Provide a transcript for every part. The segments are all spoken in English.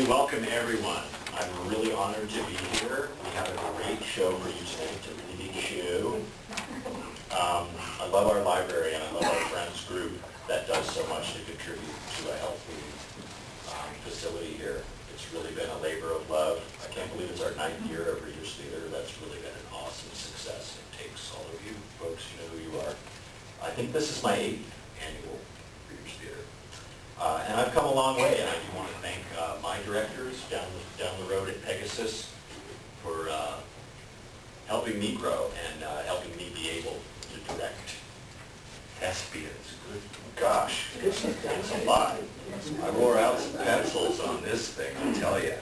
me welcome everyone. I'm really honored to be here. We have a great show for you today. It's a really big show. I love our library and I love our friends group that does so much to contribute to a healthy facility here. It's really been a labor of love. I can't believe it's our 9th year of Readers Theater. That's really been an awesome success. It takes all of you folks, you know who you are. I think this is my 8th annual Readers Theater. And I've come a long way, and I do want to thank my directors down the road at Pegasus for helping me grow and helping me be able to direct thespians. Good gosh, it's a lot. I wore out some pencils on this thing, I'll tell you.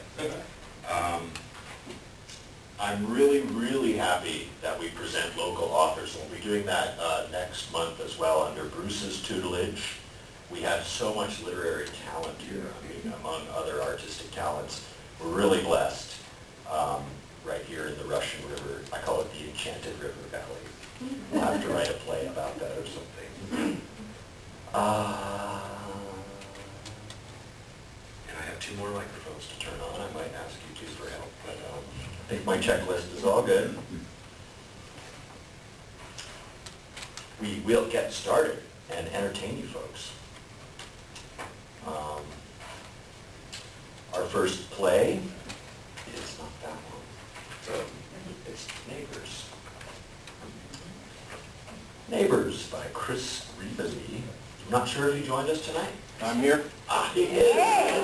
I'm really, really happy that we present local authors. We'll be doing that next month as well under Bruce's tutelage. We have so much literary talent here, I mean, among other artistic talents. We're really blessed right here in the Russian River. I call it the Enchanted River Valley. We'll have to write a play about that or something. And I have 2 more microphones to turn on. I might ask you 2 for help, but I think my checklist is all good. We will get started and entertain you folks. Our first play is not that one. It's Neighbors. Neighbors by Chris Riebli. I'm not sure if he joined us tonight. I'm here. Ah, he is. Hey.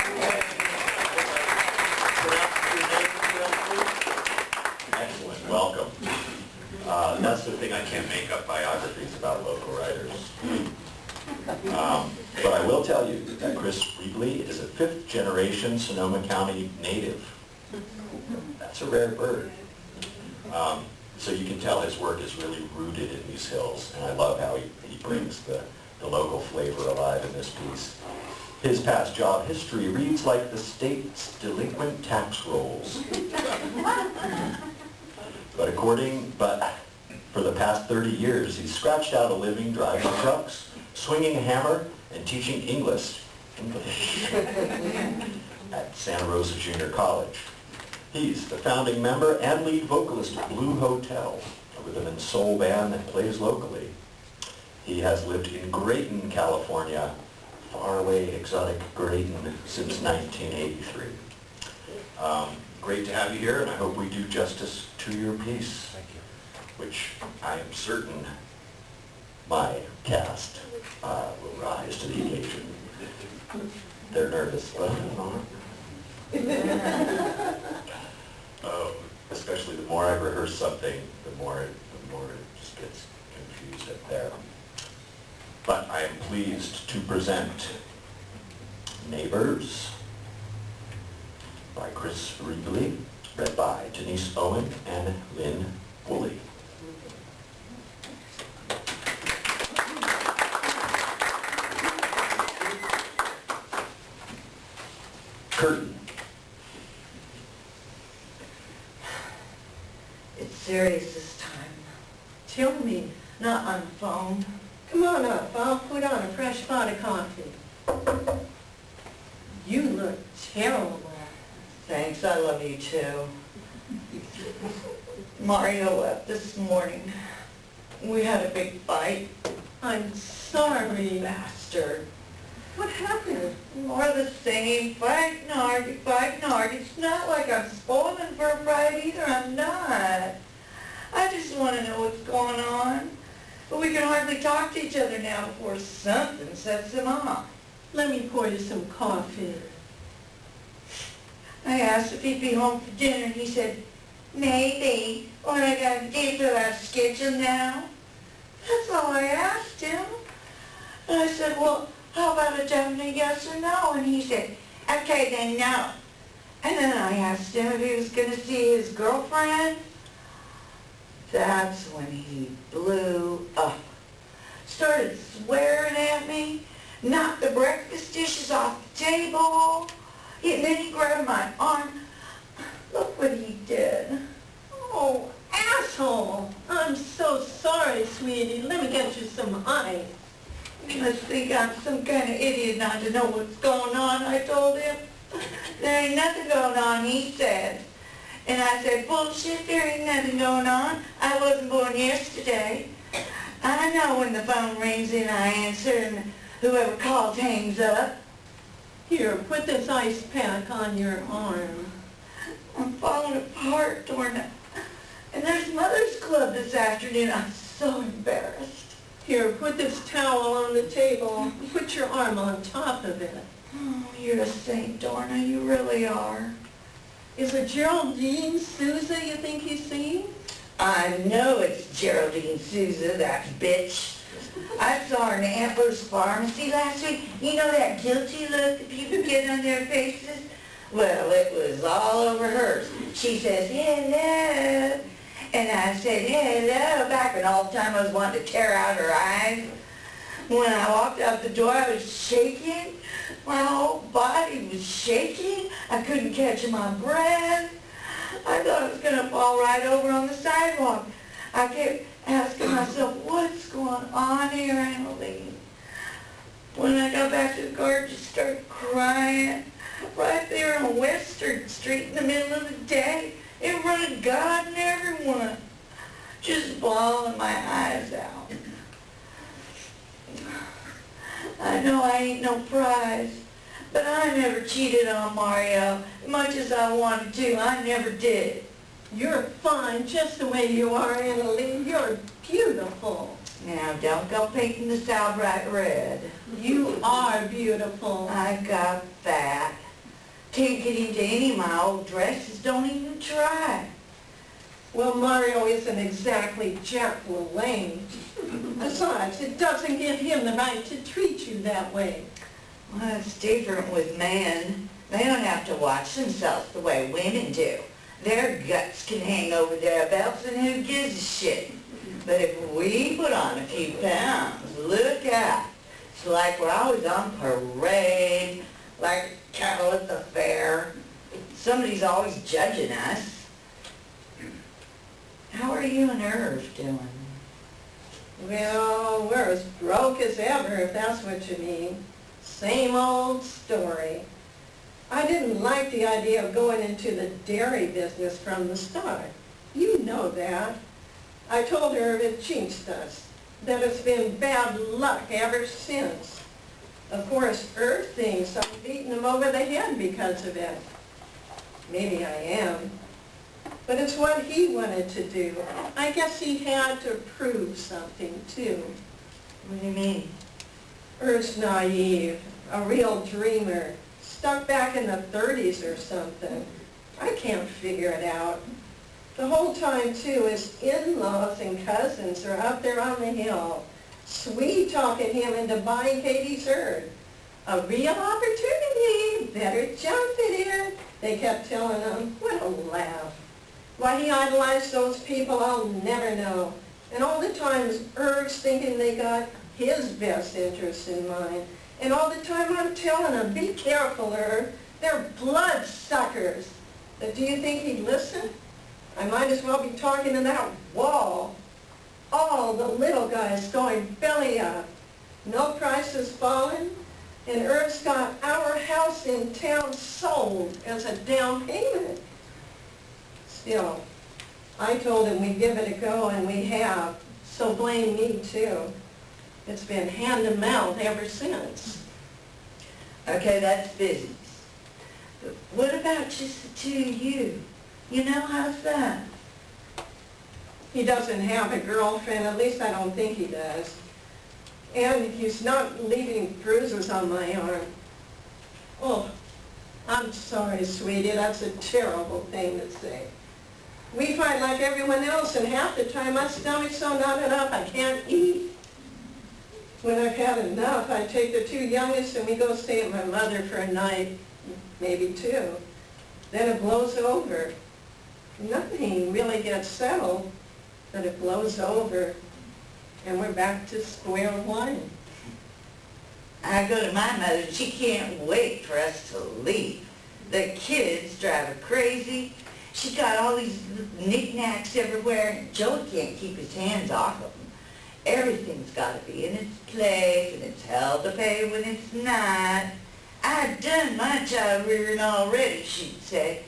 Excellent. Welcome. That's the thing, I can't make up biographies about local writers. But I will tell you that Chris Riebli is a 5th-generation Sonoma County native. That's a rare bird. So you can tell his work is really rooted in these hills, and I love how he brings the local flavor alive in this piece. His past job history reads like the state's delinquent tax rolls. But for the past 30 years, he's scratched out a living driving trucks, swinging a hammer, and teaching English at Santa Rosa Junior College. He's the founding member and lead vocalist of Blue Hotel, a rhythm and soul band that plays locally. He has lived in Grayton, California, faraway, exotic Grayton, since 1983. Great to have you here, and I hope we do justice to your piece. Thank you. Which I am certain my cast will rise to the occasion. They're nervous, but especially the more I rehearse something, the more it just gets confused up there. But I am pleased to present Neighbors by Chris Riebli, read by Denise, Owen, and Lynn, Woolley. Curtain. It's serious this time. Tell me, not on the phone. Come on up. I'll put on a fresh pot of coffee. You look terrible. Thanks, I love you too. Mario left this morning. We had a big fight. I'm sorry. Bastard. What happened? More of the same. Fight and argue, fight and argue. It's not like I'm spoiling for a fight either. I'm not. I just want to know what's going on. But we can hardly talk to each other now before something sets him off. Let me pour you some coffee. I asked if he'd be home for dinner, and he said, maybe. What I got to do for that schedule now? That's all I asked him. And I said, well, how about a definite yes or no? And he said, okay, then no. And then I asked him if he was going to see his girlfriend. That's when he blew up. Started swearing at me, knocked the breakfast dishes off the table, and then he grabbed my arm. Look what he did. Oh, asshole. I'm so sorry, sweetie. Let me get you some ice. You must think I'm some kind of idiot not to know what's going on, I told him. There ain't nothing going on, he said. And I said, bullshit, there ain't nothing going on. I wasn't born yesterday. I know when the phone rings and I answer and whoever calls hangs up. Here, put this ice pack on your arm. I'm falling apart, Dorna. And there's Mother's Club this afternoon. I'm so embarrassed. Here, put this towel on the table. Put your arm on top of it. Oh, you're a saint, Dorna. You really are. Is it Geraldine Sousa you think you see? I know it's Geraldine Sousa, that bitch. I saw her in Antler's Pharmacy last week. You know that guilty look that people get on their faces? Well, it was all over hers. She says, hello. And I said, hello, back when all the time I was wanting to tear out her eyes. When I walked out the door, I was shaking. My whole body was shaking. I couldn't catch my breath. I thought I was going to fall right over on the sidewalk. I kept asking myself, what's going on here, Annalene? When I got back to the car, I just started crying. Right there on Western Street in the middle of the day, in front of God and everyone. Just bawling my eyes out. I know I ain't no prize, but I never cheated on Mario. Much as I wanted to, I never did. You're fine just the way you are, Annalene. You're beautiful. Now, don't go painting the sow bright red. You are beautiful. I got fat. Can't get into any of my old dresses. Don't even try. Well, Mario isn't exactly Jack LaLanne. Besides, it doesn't give him the right to treat you that way. Well, it's different with men. They don't have to watch themselves the way women do. Their guts can hang over their belts and who gives a shit. But if we put on a few pounds, look out. It's like we're always on parade, like cattle at the fair. Somebody's always judging us. How are you and Irv doing? Well, we're as broke as ever, if that's what you mean. Same old story. I didn't like the idea of going into the dairy business from the start. You know that. I told her it jinxed us, that it's been bad luck ever since. Of course, Irv thinks I'm beating him over the head because of it. Maybe I am. But it's what he wanted to do. I guess he had to prove something, too. What do you mean? Irv's naive, a real dreamer, stuck back in the 30s or something. I can't figure it out. The whole time, too, his in-laws and cousins are up there on the hill, sweet-talking him into buying Katie's herd. A real opportunity, better jump it in, they kept telling him. What a laugh. Why he idolized those people, I'll never know. And all the times, Irv's thinking they got his best interests in mind. And all the time I'm telling him, be careful, Irv. They're bloodsuckers. But do you think he'd listen? I might as well be talking to that wall. All the little guys going belly up. No prices falling. And Irv's got our house in town sold as a down payment. Still, I told him we'd give it a go, and we have. So blame me, too. It's been hand to mouth ever since. Okay, that's business. But what about just the two of you? You know, how's that? He doesn't have a girlfriend, at least I don't think he does. And he's not leaving bruises on my arm. Oh, I'm sorry, sweetie, that's a terrible thing to say. We fight like everyone else, and half the time my stomach's so knotted up I can't eat. When I've had enough, I take the two youngest and we go stay at my mother for a night, maybe two. Then it blows over. Nothing really gets settled, but it blows over, and we're back to square one. I go to my mother and she can't wait for us to leave. The kids drive her crazy. She's got all these knickknacks everywhere, and Joey can't keep his hands off of them. Everything's got to be in its place, and it's hell to pay when it's not. I'd done my child rearing already, she'd say.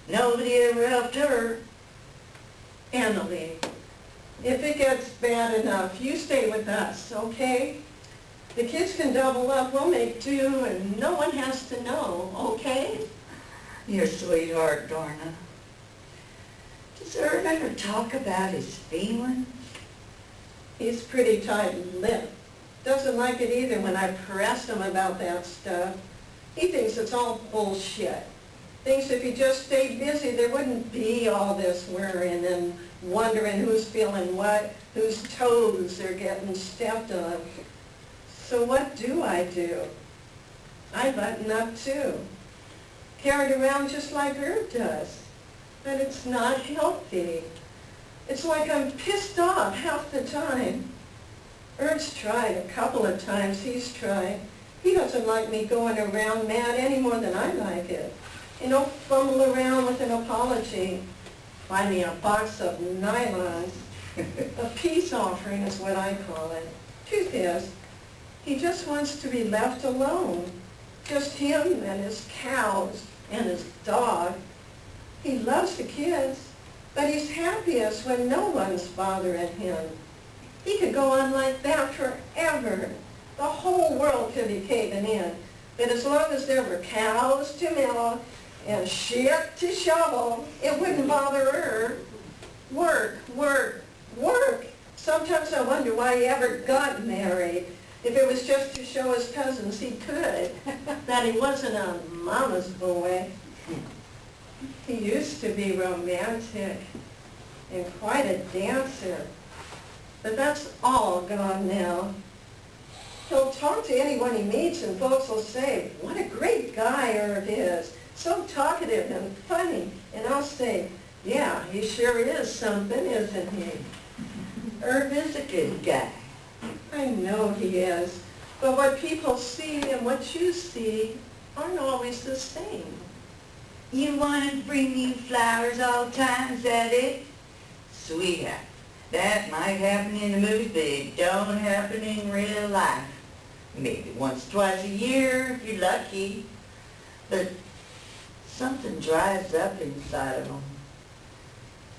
Nobody ever helped her. Annalie, if it gets bad enough, you stay with us, okay? The kids can double up, we'll make do, and no one has to know, okay? You're a sweetheart, Dorna. Does Irv ever talk about his feelings? He's pretty tight-lipped. Doesn't like it either when I press him about that stuff. He thinks it's all bullshit. Thinks if he just stayed busy, there wouldn't be all this worrying and wondering who's feeling what, whose toes they're getting stepped on. So what do? I button up too. Carried around just like Herb does. But it's not healthy. It's like I'm pissed off half the time. Herb's tried a couple of times, he's tried. He doesn't like me going around mad any more than I like it. You know, fumble around with an apology. Buy me a box of nylons. A peace offering is what I call it. Truth is, he just wants to be left alone. Just him and his cows and his dog. He loves the kids, but he's happiest when no one's bothering him. He could go on like that forever. The whole world could be caving in. But as long as there were cows to milk and shit to shovel, it wouldn't bother her. Work, work, work. Sometimes I wonder why he ever got married. If it was just to show his cousins he could, that he wasn't a mama's boy. He used to be romantic and quite a dancer. But that's all gone now. He'll talk to anyone he meets and folks will say, what a great guy Irv is. So talkative and funny. And I'll say, yeah, he sure is something, isn't he? Irv is a good guy. I know he is. But what people see and what you see aren't always the same. You want to bring you flowers all the time, is that it? Sweetheart, that might happen in the movies, but it don't happen in real life. Maybe once, twice a year, if you're lucky. But something dries up inside of them.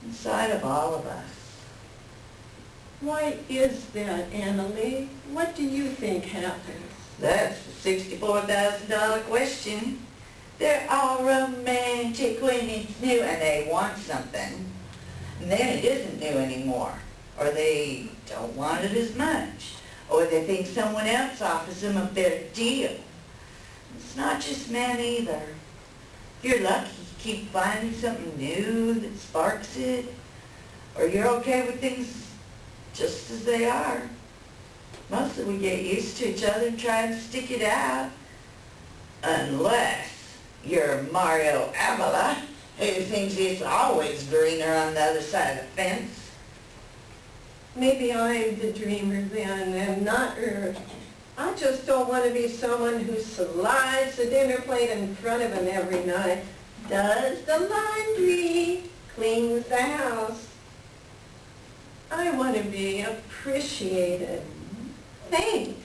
Inside of all of us. Why is that, Annalie? What do you think happens? That's the $64,000 question. They're all romantic when it's new and they want something. And then it isn't new anymore. Or they don't want it as much. Or they think someone else offers them a better deal. It's not just men either. If you're lucky, you keep finding something new that sparks it. Or you're okay with things just as they are. Mostly we get used to each other and try and stick it out. Unless you're Mario Avila, who thinks it's always greener on the other side of the fence. Maybe I'm the dreamer then and not Irv. I just don't want to be someone who slides the dinner plate in front of him every night, does the laundry, cleans the house. I want to be appreciated, thanked.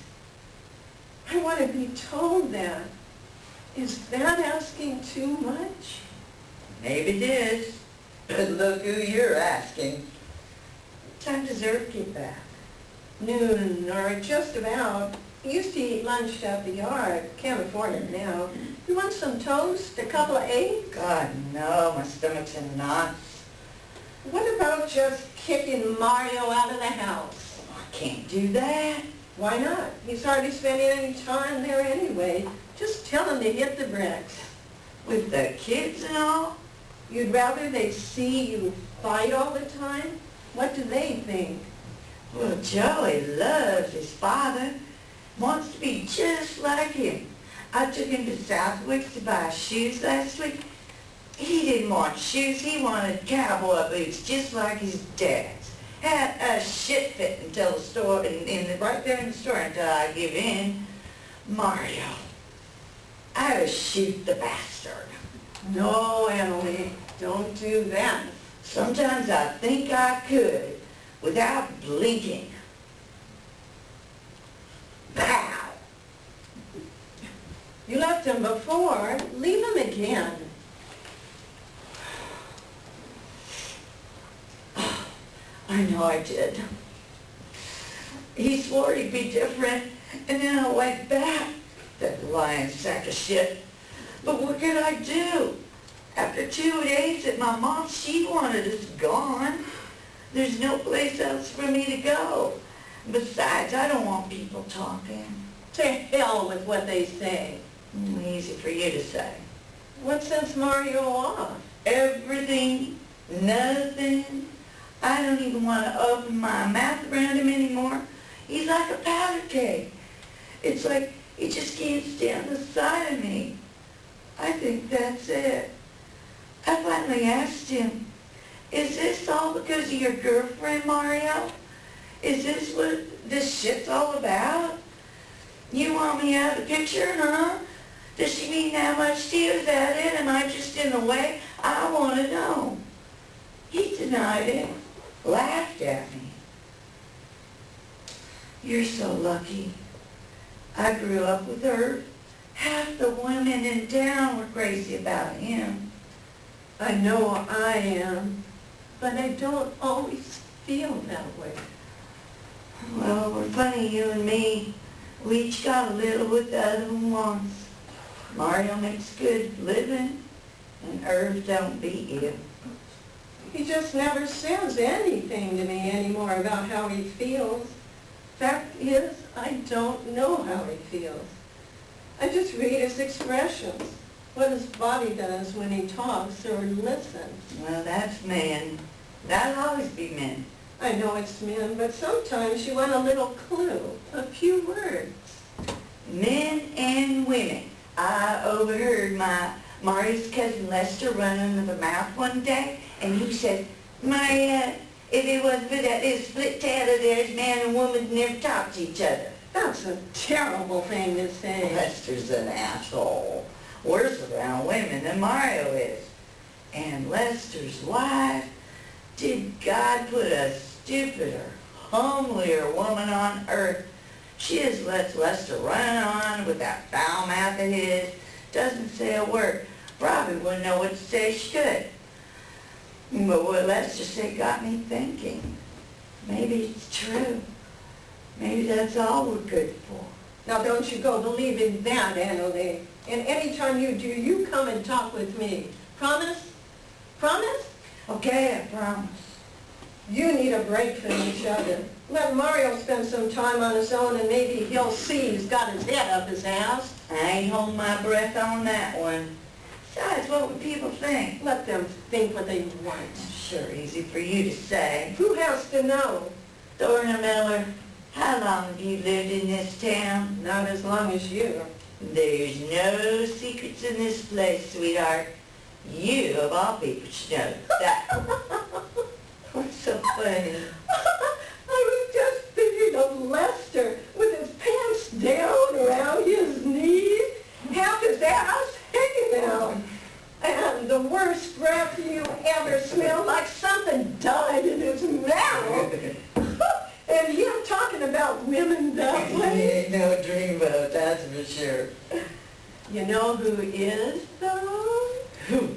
I want to be told that. Is that asking too much? Maybe it is. But look who you're asking. What time does Irv get back? Noon, or just about. He used to eat lunch at the yard. Can't afford it now. You want some toast? A couple of eggs? God, no. My stomach's in knots. What about just kicking Mario out of the house? I can't do that. Why not? He's hardly spending any time there anyway. Just tell him to hit the bricks. With the kids and all? You'd rather they see you fight all the time? What do they think? Well, Joey loves his father. Wants to be just like him. I took him to Southwick to buy shoes last week. He didn't want shoes. He wanted cowboy boots just like his dad's. Had a shit fit until the store, right there in the store until I give in. Mario, I would shoot the bastard. No, Emily, don't do that. Sometimes I think I could without blinking. Pow! You left him before. Leave him again. I know I did. He swore he'd be different, and then I went back. That lying sack of shit. But what could I do? After 2 days that my mom, she wanted us gone. There's no place else for me to go. Besides, I don't want people talking. To hell with what they say. Easy for you to say. What sends Mario off? Everything, nothing. I don't even want to open my mouth around him anymore. He's like a powder keg. It's like he just can't stand the sight of me. I think that's it. I finally asked him, is this all because of your girlfriend, Mario? Is this what this shit's all about? You want me out of the picture, huh? Does she mean that much to you? Is that it? Am I just in the way? I want to know. He denied it, laughed at me. You're so lucky. I grew up with her. Half the women in town were crazy about him. I know I am, but I don't always feel that way. Well, we're funny, you and me. We each got a little what the other one wants. Mario makes good living, and Irv don't beat you. He just never says anything to me anymore about how he feels. Fact is, I don't know how he feels. I just read his expressions, what his body does when he talks or listens. Well, that's men. That'll always be men. I know it's men, but sometimes you want a little clue, a few words. Men and women. I overheard Mario's cousin Lester run under the mouth one day, and he said, Maria, if it wasn't for that little split tail of theirs, man and woman never talk to each other. That's a terrible thing to say. Lester's an asshole. Worse around women than Mario is. And Lester's wife, did God put a stupider, homelier woman on earth? She just lets Lester run on with that foul mouth of his, doesn't say a word. Probably wouldn't know what to say if she could. But what Lester said got me thinking. Maybe it's true. Maybe that's all we're good for. Now don't you go believing that, Annalie. And anytime you do, you come and talk with me. Promise? Promise? Okay, I promise. You need a break from each other. Let Mario spend some time on his own and maybe he'll see he's got his head up his ass. I ain't holding my breath on that one. Besides, what would people think? Let them think what they want. Sure, easy for you to say. Who has to know? Dora Miller, how long have you lived in this town? Not as long as you. There's no secrets in this place, sweetheart. You, of all people, should know that. What's so funny? I was just thinking of Lester with his pants down around his knees, half his ass hanging out. And the worst breath you ever smelled, like something died in his mouth. And him talking about women that He way. ain't no dreamboat, that's for sure. You know who is, though? Who?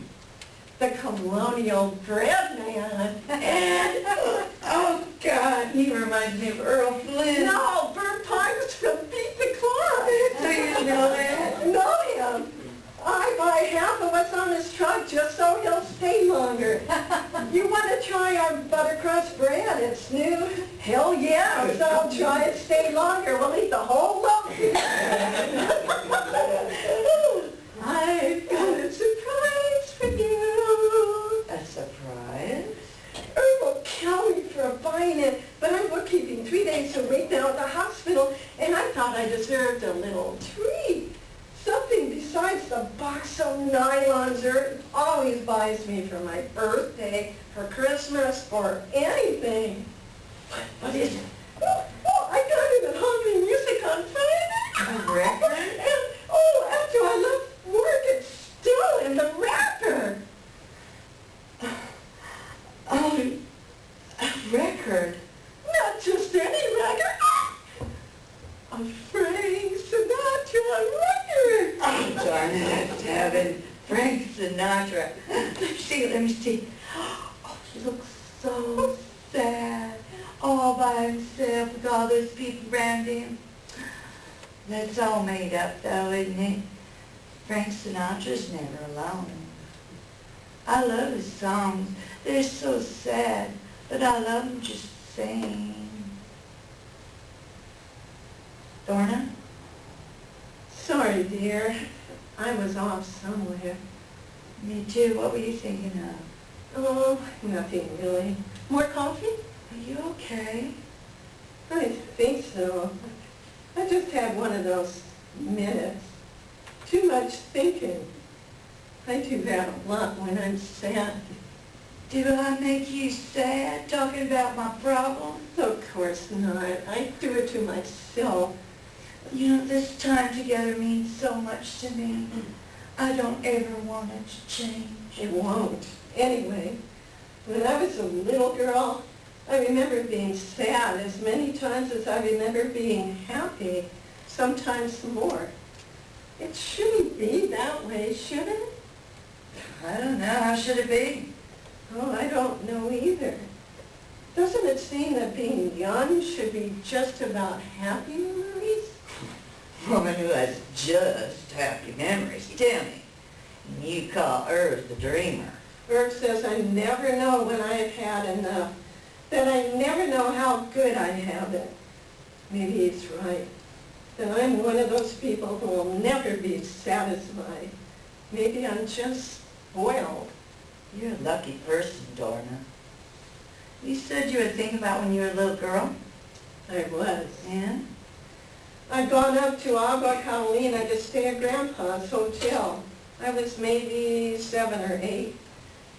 The colonial bread man. And, oh God, he reminds me of Earl Flynn. No, Bert Pipes from Beat the Clock. Do you know that? Know him. I buy half of what's on his truck just so he'll stay longer. You want to try our buttercrust bread? It's new. Hell yeah, so I'll try it, stay longer. We'll eat the whole loaf. I've got a surprise for you. A surprise? Irv will kill me for buying it, but I'm bookkeeping 3 days a week now at the hospital, and I thought I deserved a little treat. Something besides the box of nylons Irv always buys me for my birthday, for Christmas, for anything. What is it? Oh, I got it at Hungry Music on Friday. A record? And, after I left work, it's still in the wrapper. Oh, a record? Not just any record. A Frank Sinatra record. Barnett having Frank Sinatra. Let me see. Oh, he looks so sad, all by himself with all those people around him. That's all made up though, isn't it? Frank Sinatra's never alone. I love his songs. They're so sad, but I love them just the same. Dorna? Sorry, dear. I was off somewhere. Me too. What were you thinking of? Oh, nothing really. More coffee? Are you okay? I think so. I just had one of those minutes. Too much thinking. I do that a lot when I'm sad. Do I make you sad talking about my problems? Of course not. I do it to myself. You know, this time together means so much to me. I don't ever want it to change. It won't. Anyway, when I was a little girl, I remember being sad as many times as I remember being happy, sometimes more. It shouldn't be that way, should it? I don't know. How should it be? Oh, I don't know either. Doesn't it seem that being young should be just about happy memories? Woman who has just happy memories, tell me. And you call her the dreamer. Irv says I never know when I have had enough, that I never know how good I have it. Maybe he's right. That I'm one of those people who will never be satisfied. Maybe I'm just spoiled. You're a lucky person, Dorna. You said you were thinking about when you were a little girl? I was. And? I'd gone up to Agua Carolina to stay at Grandpa's hotel. I was maybe 7 or 8.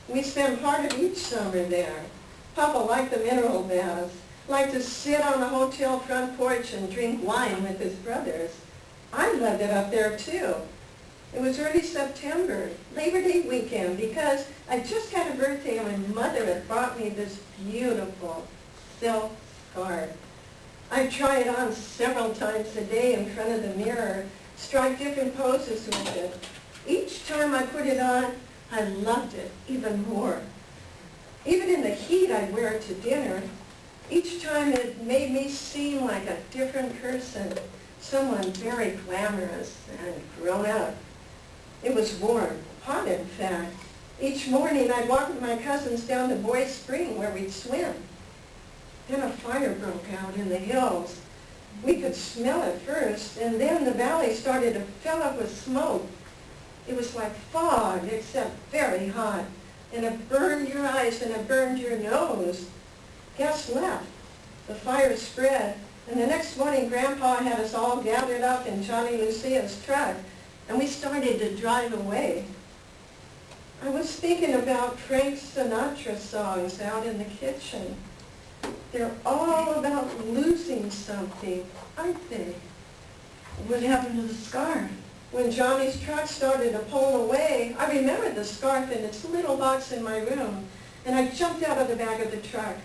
We spent part of each summer there. Papa liked the mineral baths, liked to sit on the hotel front porch and drink wine with his brothers. I loved it up there too. It was early September, Labor Day weekend, because I just had a birthday and my mother had bought me this beautiful silk scarf. I try it on several times a day in front of the mirror, strike different poses with it. Each time I put it on, I loved it even more. Even in the heat, I'd wear it to dinner. Each time it made me seem like a different person, someone very glamorous and grown up. It was warm, hot in fact. Each morning I'd walk with my cousins down to Boy's Spring where we'd swim. Then a fire broke out in the hills. We could smell it first, and then the valley started to fill up with smoke. It was like fog, except very hot, and it burned your eyes and it burned your nose. Guess left. The fire spread, and the next morning Grandpa had us all gathered up in Johnny Lucia's truck, and we started to drive away. I was thinking about Frank Sinatra songs out in the kitchen. They're all about losing something, aren't they? What happened to the scarf? When Johnny's truck started to pull away, I remembered the scarf in its little box in my room, and I jumped out of the back of the truck.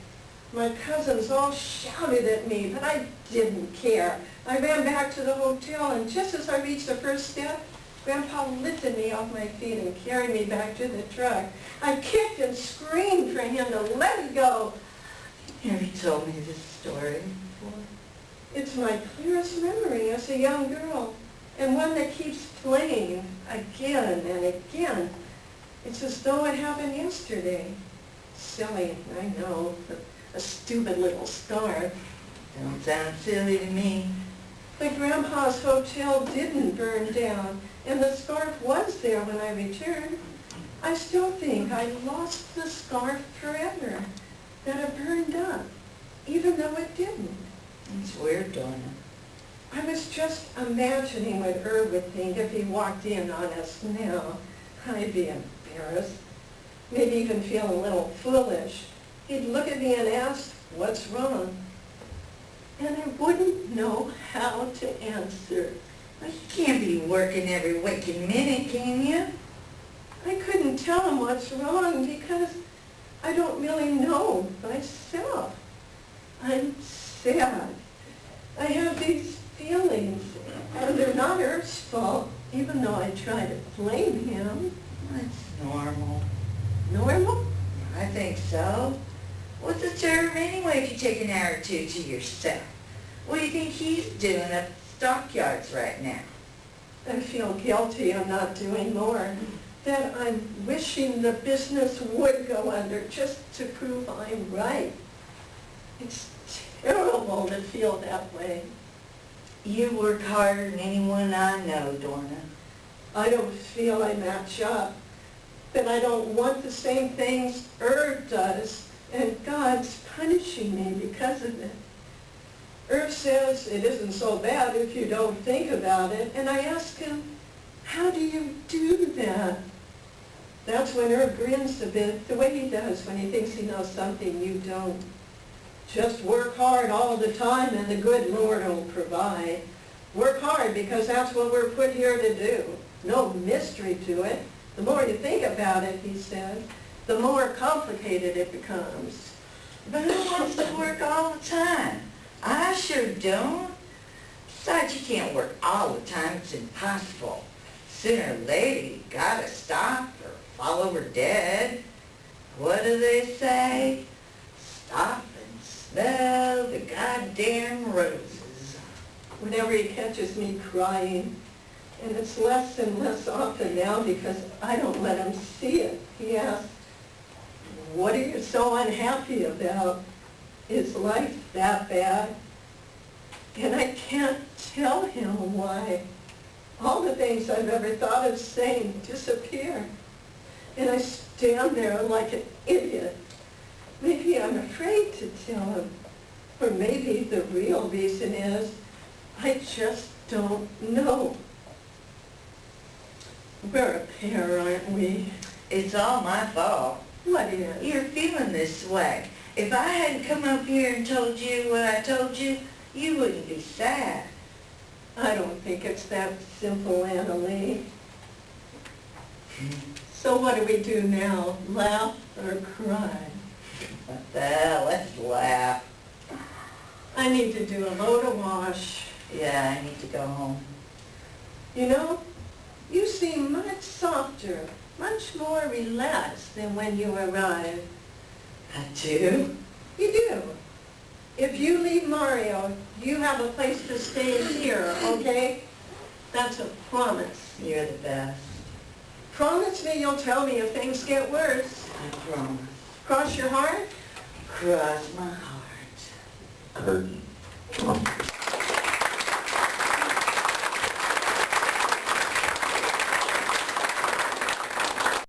My cousins all shouted at me, but I didn't care. I ran back to the hotel, and just as I reached the first step, Grandpa lifted me off my feet and carried me back to the truck. I kicked and screamed for him to let me go. Have you told me this story before? It's my clearest memory as a young girl, and one that keeps playing again and again. It's as though it happened yesterday. Silly, I know, a stupid little scarf. Don't sound silly to me. But Grandpa's hotel didn't burn down, and the scarf was there when I returned. I still think I lost the scarf forever, that it burned up, even though it didn't. It's weird, Donna. I was just imagining what Irv would think if he walked in on us now. I'd be embarrassed, maybe even feel a little foolish. He'd look at me and ask, "What's wrong?" And I wouldn't know how to answer. Well, you can't be working every waking minute, can you? I couldn't tell him what's wrong because I don't really know myself. I'm sad. I have these feelings, and they're not Irv's fault. even though I try to blame him. It's normal. Normal? I think so. What's the term anyway if you take an hour or two to yourself? What do you think he's doing at the stockyards right now? I feel guilty I'm not doing more. That I'm wishing the business would go under just to prove I'm right. It's terrible to feel that way. You work harder than anyone I know, Dorna. I don't feel I match up. But I don't want the same things Irv does, and God's punishing me because of it. Irv says it isn't so bad if you don't think about it, and I ask him, how do you do that? That's when Irv grins a bit, the way he does when he thinks he knows something you don't. Just work hard all the time and the good Lord will provide. Work hard because that's what we're put here to do. No mystery to it. The more you think about it, he said, the more complicated it becomes. But who wants to work all the time? I sure don't. Besides, you can't work all the time. It's impossible. Sooner or later, you gotta stop or fall over dead. What do they say? Stop and smell the goddamn roses. Whenever he catches me crying, and it's less and less often now because I don't let him see it, he asks, what are you so unhappy about? Is life that bad? And I can't tell him why. All the things I've ever thought of saying disappear. And I stand there like an idiot. Maybe I'm afraid to tell him. Or maybe the real reason is I just don't know. We're a pair, aren't we? It's all my fault. What is? You're feeling this way. If I hadn't come up here and told you what I told you, you wouldn't be sad. I don't think it's that simple, Anna Lee. So what do we do now? Laugh or cry? Well, let's laugh. I need to do a load wash. Yeah, I need to go home. You know, you seem much softer, much more relaxed than when you arrived. I do? You do. If you leave Mario, you have a place to stay here, okay? That's a promise. You're the best. Promise me you'll tell me if things get worse. I promise. Cross your heart? Cross my heart. Curtain.